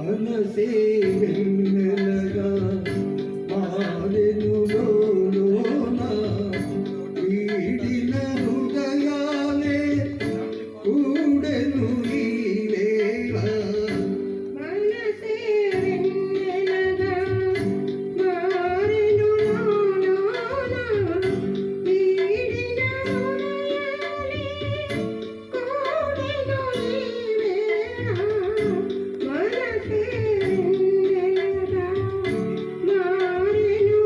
మనసే వెన్నెలగా మారెను లోన వీడిన హృదయాలే కూడెను ఈ వేళ మనసే వెన్నెలగా మారెను లోన వీడిన హృదయాలే కూడెను ఈ వేళ మనసే వెన్నెలగా మారెను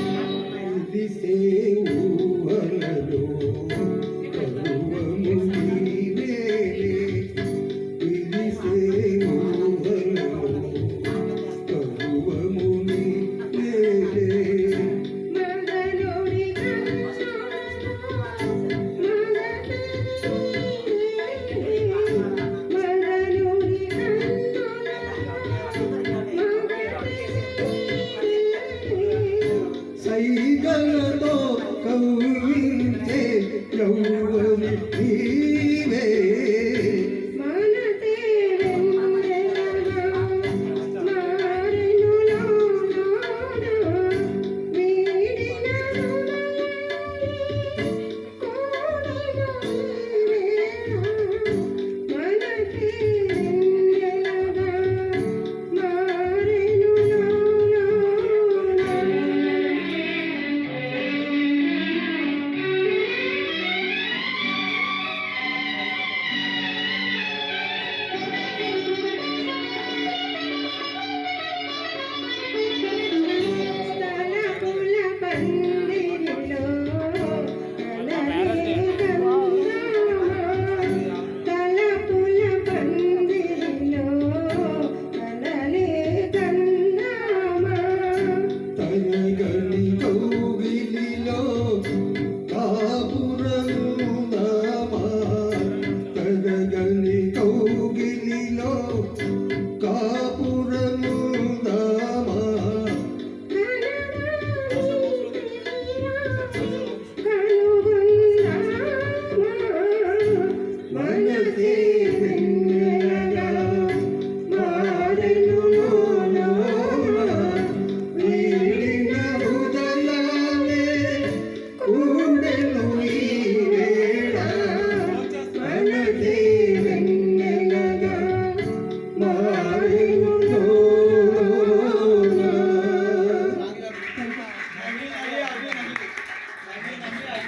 విదిసే ఊహలలో కరువము నీవేలే విదిసే ఊహలలో కరువము నీవేలే మగనుడి సైగలతో కౌగిలించే యౌవని